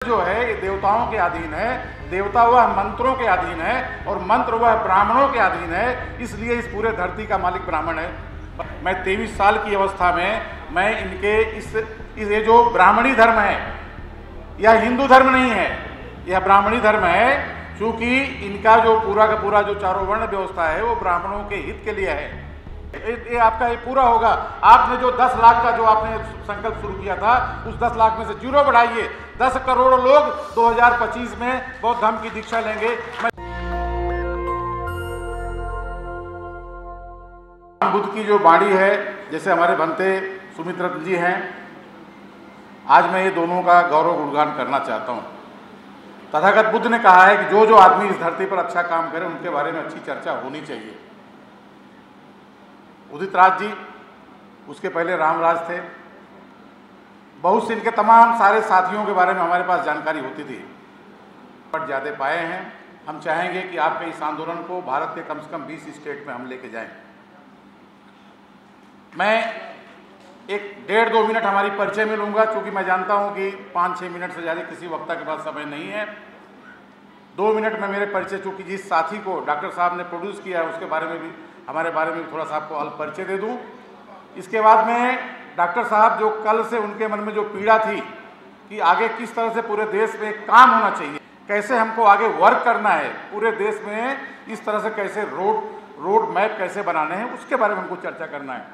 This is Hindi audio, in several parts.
जो है ये देवताओं के अधीन है, देवता वह मंत्रों के अधीन है और मंत्र वह ब्राह्मणों के अधीन है, इसलिए इस पूरे धरती का मालिक ब्राह्मण है। मैं 23 साल की अवस्था में मैं इनके इस ये जो ब्राह्मणी धर्म है, यह हिंदू धर्म नहीं है, यह ब्राह्मणी धर्म है, क्योंकि इनका जो पूरा का पूरा जो चारों वर्ण व्यवस्था है वो ब्राह्मणों के हित के लिए है। ये आपका ये पूरा होगा। आपने जो 10 लाख का जो आपने संकल्प शुरू किया था, उस 10 लाख में से 0 बढ़ाइए। 10 करोड़ लोग 2025 में बौद्ध धर्म की दीक्षा लेंगे। बुद्ध की जो वाणी है, जैसे हमारे भंते सुमित रत्न जी हैं, आज मैं ये दोनों का गौरव गुणगान करना चाहता हूँ। तथागत बुद्ध ने कहा है कि जो आदमी इस धरती पर अच्छा काम करे उनके बारे में अच्छी चर्चा होनी चाहिए। उदित राज जी, उसके पहले रामराज थे, बहुत से इनके तमाम सारे साथियों के बारे में हमारे पास जानकारी होती थी, बट ज़्यादा पाए हैं। हम चाहेंगे कि आपके इस आंदोलन को भारत के कम से कम 20 स्टेट में हम लेके जाएं। मैं एक 1.5-2 मिनट हमारी परिचय में लूँगा, क्योंकि मैं जानता हूँ कि 5-6 मिनट से ज़्यादा किसी वक्ता के पास समय नहीं है। 2 मिनट में मेरे परिचय, चूँकि जिस साथी को डॉक्टर साहब ने प्रोड्यूस किया है उसके बारे में भी, हमारे बारे में थोड़ा सा आपको अल्प परिचय दे दूँ। इसके बाद में डॉक्टर साहब जो कल से उनके मन में जो पीड़ा थी कि आगे किस तरह से पूरे देश में काम होना चाहिए, कैसे हमको आगे वर्क करना है, पूरे देश में इस तरह से कैसे रोड मैप कैसे बनाने हैं, उसके बारे में हमको चर्चा करना है।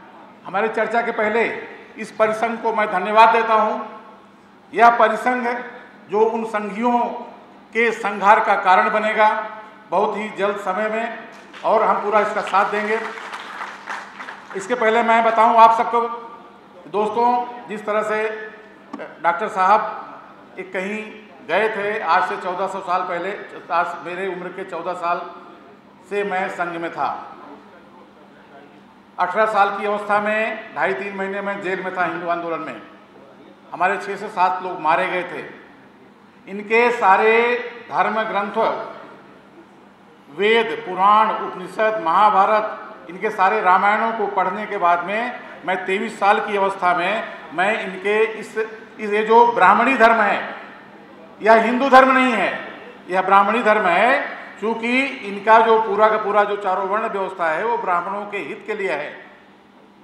हमारी चर्चा के पहले इस परिसंघ को मैं धन्यवाद देता हूँ। यह परिसंघ जो उन संघियों के संहार का कारण बनेगा बहुत ही जल्द समय में, और हम पूरा इसका साथ देंगे। इसके पहले मैं बताऊं आप सबको दोस्तों, जिस तरह से डॉक्टर साहब एक कहीं गए थे आज से 1400 साल पहले, आज मेरे उम्र के 14 साल से मैं संघ में था। 18 साल की अवस्था में 2.5-3 महीने में जेल में था हिंदू आंदोलन में। हमारे 6 से 7 लोग मारे गए थे। इनके सारे धर्म ग्रंथ, वेद, पुराण, उपनिषद, महाभारत, इनके सारे रामायणों को पढ़ने के बाद में मैं 23 साल की अवस्था में मैं इनके इस ये जो ब्राह्मणी धर्म है, यह हिंदू धर्म नहीं है, यह ब्राह्मणी धर्म है, क्योंकि इनका जो पूरा का पूरा जो चारों वर्ण व्यवस्था है वो ब्राह्मणों के हित के लिए है।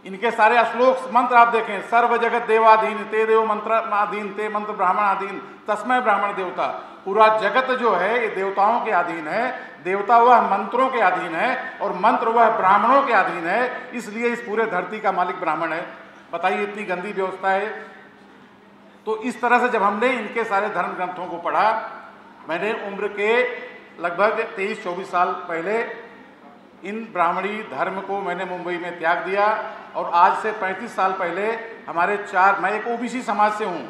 इनके सारे श्लोक मंत्र आप देखें, सर्व जगत देवाधीन ते देव मंत्र आधीन ते मंत्र ब्राह्मण आधीन तस्मय ब्राह्मण देवता। पूरा जगत जो है ये देवताओं के अधीन है, देवता वह मंत्रों के अधीन है और मंत्र वह ब्राह्मणों के अधीन है, इसलिए इस पूरे धरती का मालिक ब्राह्मण है। बताइए, इतनी गंदी व्यवस्था है। तो इस तरह से जब हमने इनके सारे धर्म ग्रंथों को पढ़ा, मैंने उम्र के लगभग 23-24 साल पहले इन ब्राह्मणी धर्म को मैंने मुंबई में त्याग दिया, और आज से 35 साल पहले हमारे मैं एक ओबीसी समाज से हूँ।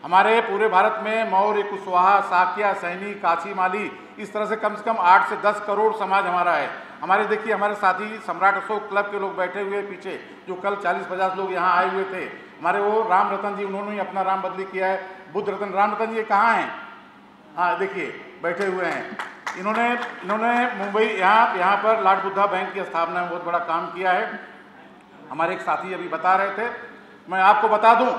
हमारे पूरे भारत में मौर्य, कुशवाहा, साक्या, सैनी, काछी, माली, इस तरह से कम 8 से 10 करोड़ समाज हमारा है। हमारे देखिए, हमारे साथी सम्राट अशोक क्लब के लोग बैठे हुए पीछे, जो कल 40-50 लोग यहाँ आए हुए थे। हमारे वो राम रतन जी, उन्होंने ही अपना नाम बदली किया है, बुद्ध रतन। राम रतन जी कहाँ हैं? हाँ देखिए बैठे हुए हैं। इन्होंने मुंबई यहाँ पर लॉर्ड बुद्धा बैंक की स्थापना में बहुत बड़ा काम किया है। हमारे एक साथी अभी बता रहे थे। मैं आपको बता दूं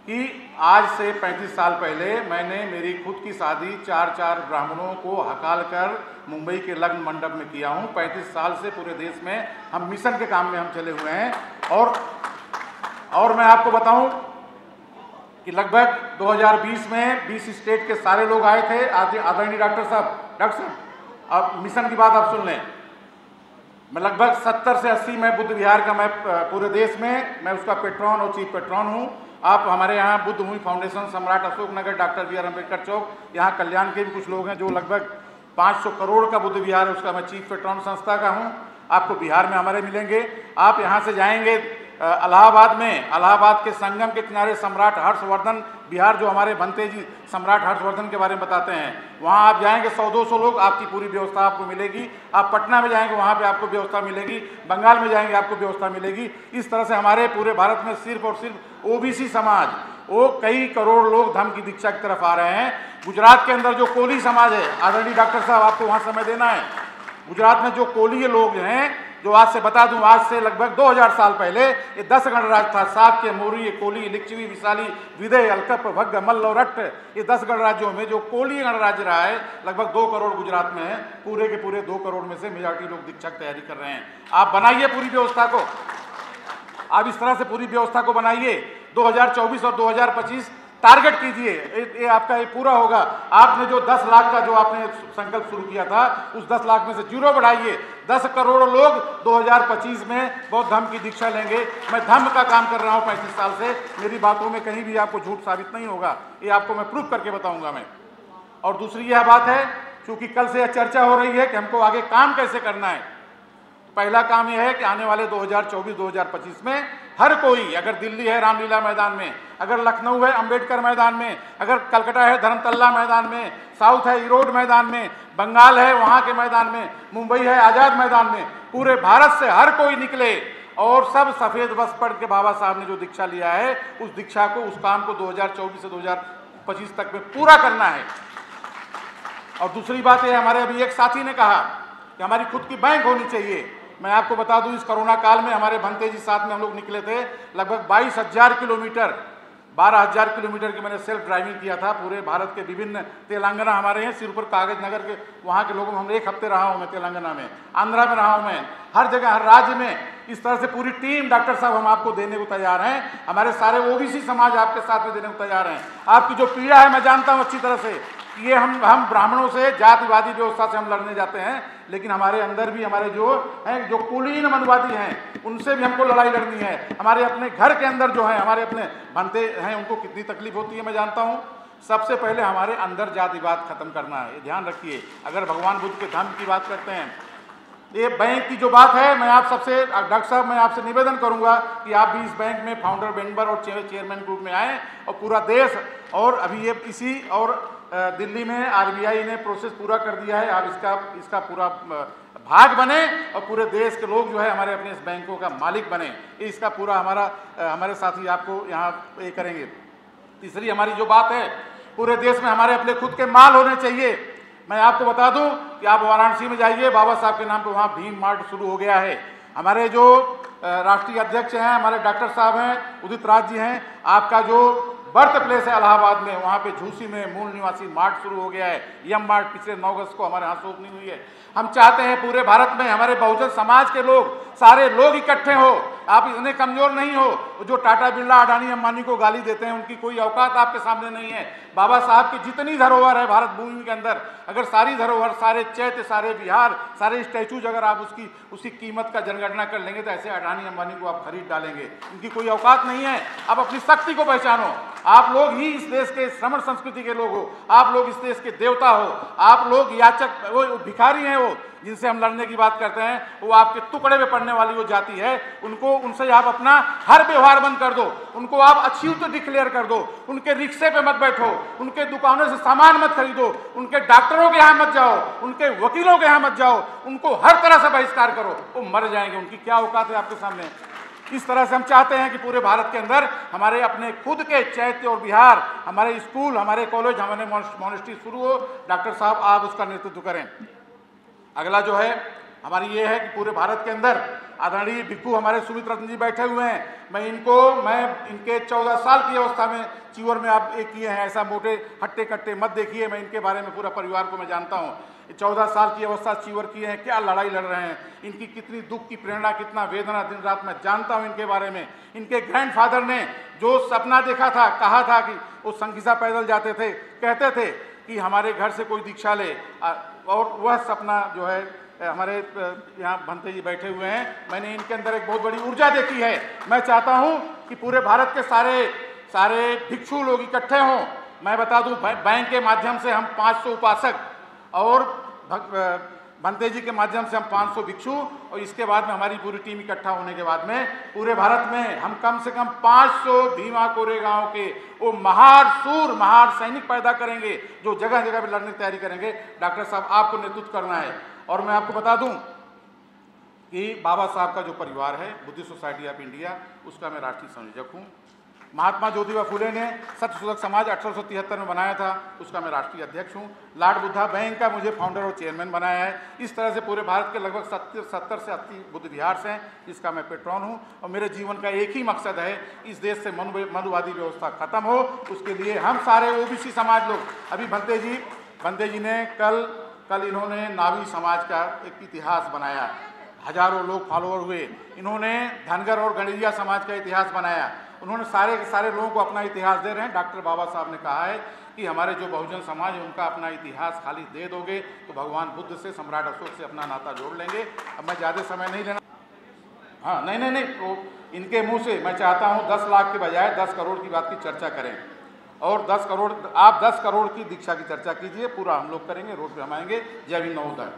कि आज से 35 साल पहले मैंने मेरी खुद की शादी 4 ब्राह्मणों को हकाल कर मुंबई के लग्न मंडप में किया हूं। 35 साल से पूरे देश में हम मिशन के काम में हम चले हुए हैं। और मैं आपको बताऊं कि लगभग 2020 में 20 स्टेट के सारे लोग आए थे। आदरणीय डॉक्टर साहब, अब मिशन की बात आप सुन लें। मैं लगभग 70 से 80 में बुद्ध विहार का मैं पूरे देश में मैं उसका पेट्रॉन और चीफ पेट्रॉन हूँ। आप हमारे यहाँ बुद्ध भूमि फाउंडेशन, सम्राट Ashok Nagar, doctor B are Ambedkar चौक, यहाँ कल्याण के भी कुछ लोग हैं जो लगभग 500 करोड़ का बुद्ध विहार है, उसका मैं चीफ पेट्रॉन संस्था का हूँ। आपको बिहार में हमारे मिलेंगे। आप यहाँ से जाएंगे इलाहाबाद में, इलाहाबाद के संगम के किनारे सम्राट हर्षवर्धन बिहार, जो हमारे भंते जी सम्राट हर्षवर्धन के बारे में बताते हैं, वहाँ आप जाएंगे 100-200 लोग, आपकी पूरी व्यवस्था आपको मिलेगी। आप पटना में जाएंगे, वहाँ पे आपको व्यवस्था मिलेगी। बंगाल में जाएंगे, आपको व्यवस्था मिलेगी। इस तरह से हमारे पूरे भारत में सिर्फ और सिर्फ ओबीसी समाज, वो कई करोड़ लोग धर्म की दीक्षा की तरफ आ रहे हैं। गुजरात के अंदर जो कोली समाज है, आदरणीय डॉक्टर साहब आपको वहाँ समय देना है। गुजरात में जो कोलीय लोग हैं, जो आज से बता दूं, आज से लगभग 2000 साल पहले ये 10 गणराज्य था। शाक्य, मौर्य, कोली, लिच्छवी, विशाली, विदेह, अलकप, भग्ग, मल्ल और अट्ट, ये 10 गणराज्यों में जो कोली गणराज्य रहा है, लगभग 2 करोड़ गुजरात में है। पूरे के पूरे 2 करोड़ में से मेजॉरिटी लोग दीक्षा की तैयारी कर रहे हैं। आप बनाइए पूरी व्यवस्था को, आप इस तरह से पूरी व्यवस्था को बनाइए। 2024 और 2025 टारगेट कीजिए, ये आपका ये पूरा होगा। आपने जो 10 लाख का जो आपने संकल्प शुरू किया था, उस 10 लाख में से 0 बढ़ाइए। 10 करोड़ लोग 2025 में बौद्ध धर्म की दीक्षा लेंगे। मैं धर्म का काम कर रहा हूँ 35 साल से, मेरी बातों में कहीं भी आपको झूठ साबित नहीं होगा, ये आपको मैं प्रूफ करके बताऊंगा मैं। और दूसरी यह बात है, क्योंकि कल से यह चर्चा हो रही है कि हमको आगे काम कैसे करना है। पहला काम यह है कि आने वाले 2024-2025 में हर कोई, अगर दिल्ली है रामलीला मैदान में, अगर लखनऊ है अंबेडकर मैदान में, अगर कलकत्ता है धर्मतल्ला मैदान में, साउथ है इरोड मैदान में, बंगाल है वहाँ के मैदान में, मुंबई है आज़ाद मैदान में, पूरे भारत से हर कोई निकले और सब सफ़ेद बस पढ़ के बाबा साहब ने जो दीक्षा लिया है, उस दीक्षा को, उस काम को 2024 से 2025 तक में पूरा करना है। और दूसरी बात है, हमारे अभी एक साथी ने कहा कि हमारी खुद की बैंक होनी चाहिए। मैं आपको बता दूं, इस कोरोना काल में हमारे भंते जी साथ में हम लोग निकले थे, लगभग 22,000 किलोमीटर, 12,000 किलोमीटर की मैंने सेल्फ ड्राइविंग किया था पूरे भारत के विभिन्न, तेलंगाना हमारे हैं सिरपुर कागज नगर के, वहाँ के लोगों में हम 1 हफ्ते रहा हूँ मैं, तेलंगाना में, आंध्रा में रहा हूँ मैं, हर जगह हर राज्य में। इस तरह से पूरी टीम डॉक्टर साहब हम आपको देने को तैयार हैं। हमारे सारे ओबीसी समाज आपके साथ में देने को तैयार हैं। आपकी जो पीड़ा है मैं जानता हूँ अच्छी तरह से, ये हम ब्राह्मणों से, जातिवादी व्यवस्था से हम लड़ने जाते हैं, लेकिन हमारे अंदर भी हमारे जो हैं, जो कुलीन मनवादी हैं, उनसे भी हमको लड़ाई लड़नी है। हमारे अपने घर के अंदर जो है, हमारे अपने भंते हैं, उनको कितनी तकलीफ होती है मैं जानता हूँ। सबसे पहले हमारे अंदर जातिवाद खत्म करना है, ये ध्यान रखिए। अगर भगवान बुद्ध के धर्म की बात करते हैं, ये बैंक की जो बात है, मैं आप सबसे, डॉक्टर साहब मैं आपसे निवेदन करूंगा कि आप भी इस बैंक में फाउंडर मेंबर और चेयरमैन ग्रुप में आएँ, और पूरा देश, और अभी ये इसी और दिल्ली में आरबीआई ने प्रोसेस पूरा कर दिया है, आप इसका पूरा भाग बने और पूरे देश के लोग जो है हमारे अपने इस बैंकों का मालिक बने। इसका पूरा हमारे साथी आपको यहाँ ये करेंगे। तीसरी हमारी जो बात है, पूरे देश में हमारे अपने खुद के माल होने चाहिए। मैं आपको बता दूं कि आप वाराणसी में जाइए, बाबा साहब के नाम पे वहाँ भीम मार्ट शुरू हो गया है। हमारे जो राष्ट्रीय अध्यक्ष हैं, हमारे डॉक्टर साहब हैं, उदित राज जी हैं, आपका जो बर्थ प्लेस है इलाहाबाद में, वहाँ पे झूसी में मूल निवासी मार्ट शुरू हो गया है, यम मार्ट पिछले 9 अगस्त को हमारे यहाँ से ओपनिंग हुई है। हम चाहते हैं पूरे भारत में हमारे बहुजन समाज के लोग, सारे लोग इकट्ठे हो। आप इतने कमजोर नहीं हो, जो टाटा बिरला अडानी अंबानी को गाली देते हैं, उनकी कोई औकात आपके सामने नहीं है। बाबा साहब की जितनी धरोहर है भारत भूमि के अंदर, अगर सारी धरोहर, सारे चैत्य, सारे विहार, सारे स्टैचूज अगर आप उसकी कीमत का जनगणना कर लेंगे, तो ऐसे अडानी अंबानी को आप खरीद डालेंगे। इनकी कोई औकात नहीं है। आप अपनी शक्ति को पहचानो। आप लोग ही इस देश के श्रमण संस्कृति के लोग हो, आप लोग इस देश के देवता हो, आप लोग याचक, वो भिखारी हैं, वो जिनसे हम लड़ने की बात करते हैं, वो आपके टुकड़े में पड़ने वाली वो जाति है। उनसे आप अपना हर व्यवहार बंद कर दो, उनको आप अछूत डिक्लेयर कर दो, उनके रिक्शे पे मत बैठो, उनके दुकानों से सामान मत खरीदो, उनके डॉक्टरों के यहाँ मत जाओ, उनके वकीलों के यहाँ मत जाओ, उनको हर तरह से बहिष्कार करो। वो मर जाएंगे, उनकी क्या औकात है आपके सामने। इस तरह से हम चाहते हैं कि पूरे भारत के अंदर हमारे अपने खुद के चैत्य और विहार, हमारे स्कूल, हमारे कॉलेज, हमारे मॉनेस्ट्री शुरू हो। डॉक्टर साहब आप उसका नेतृत्व करें। अगला जो है हमारी ये है कि पूरे भारत के अंदर आदरणीय भिक्खू हमारे सुमित रत्न जी बैठे हुए हैं। मैं इनके 14 साल की अवस्था में चीवर में आप एक किए हैं, ऐसा मोटे हट्टे कट्टे मत देखिए। मैं इनके बारे में पूरा परिवार को मैं जानता हूँ। 14 साल की अवस्था चीवर किए हैं, क्या लड़ाई लड़ रहे हैं, इनकी कितनी दुख की प्रेरणा, कितना वेदना दिन रात मैं जानता हूँ इनके बारे में। इनके ग्रैंडफादर ने जो सपना देखा था, कहा था कि वो संगीसा पैदल जाते थे, कहते थे कि हमारे घर से कोई दीक्षा ले, और वह सपना जो है हमारे यहाँ भंते जी बैठे हुए हैं, मैंने इनके अंदर एक बहुत बड़ी ऊर्जा देखी है। मैं चाहता हूँ कि पूरे भारत के सारे भिक्षु लोग इकट्ठे हों। मैं बता दूँ, बैंक के माध्यम से हम 500 उपासक और भंते जी के माध्यम से हम 500 भिक्षु, और इसके बाद में हमारी पूरी टीम इकट्ठा होने के बाद में पूरे भारत में हम कम से कम 500 भीमा कोरेगांव के वो महार सैनिक पैदा करेंगे, जो जगह जगह पे लड़ने की तैयारी करेंगे। डॉक्टर साहब आपको नेतृत्व करना है। और मैं आपको बता दूं कि बाबा साहब का जो परिवार है, बुद्धिस्ट सोसाइटी ऑफ इंडिया, उसका मैं राष्ट्रीय संयोजक हूँ। महात्मा ज्योतिबा फुले ने सत्यशोधक समाज 1873 में बनाया था, उसका मैं राष्ट्रीय अध्यक्ष हूँ। लॉर्ड बुद्धा बैंक का मुझे फाउंडर और चेयरमैन बनाया है। इस तरह से पूरे भारत के लगभग 70 से 80 बुद्ध विहार हैं, जिसका मैं पेट्रॉन हूँ। और मेरे जीवन का एक ही मकसद है, इस देश से मनुवादी व्यवस्था खत्म हो। उसके लिए हम सारे ओबीसी समाज लोग, अभी बंते जी ने कल इन्होंने नावी समाज का एक इतिहास बनाया, हजारों लोग फॉलोअर हुए। इन्होंने धनगर और गणिया समाज का इतिहास बनाया। उन्होंने सारे के सारे लोगों को अपना इतिहास दे रहे हैं। डॉक्टर बाबा साहब ने कहा है कि हमारे जो बहुजन समाज है उनका अपना इतिहास खाली दे दोगे तो भगवान बुद्ध से, सम्राट अशोक से अपना नाता जोड़ लेंगे। अब मैं ज़्यादा समय नहीं लेना। हाँ, नहीं, तो इनके मुँह से मैं चाहता हूँ 10 लाख के बजाय 10 करोड़ की बात की चर्चा करें। और 10 करोड़, आप 10 करोड़ की दीक्षा की चर्चा कीजिए, पूरा हम लोग करेंगे, रोड पे हम आएंगे। जय भीम, नमोदय।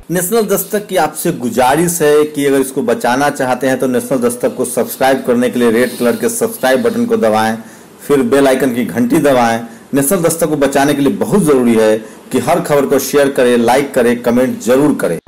नेशनल दस्तक की आपसे गुजारिश है कि अगर इसको बचाना चाहते हैं तो नेशनल दस्तक को सब्सक्राइब करने के लिए रेड कलर के सब्सक्राइब बटन को दबाएं, फिर बेल आइकन की घंटी दबाएं। नेशनल दस्तक को बचाने के लिए बहुत ज़रूरी है कि हर खबर को शेयर करें, लाइक करें, कमेंट जरूर करें।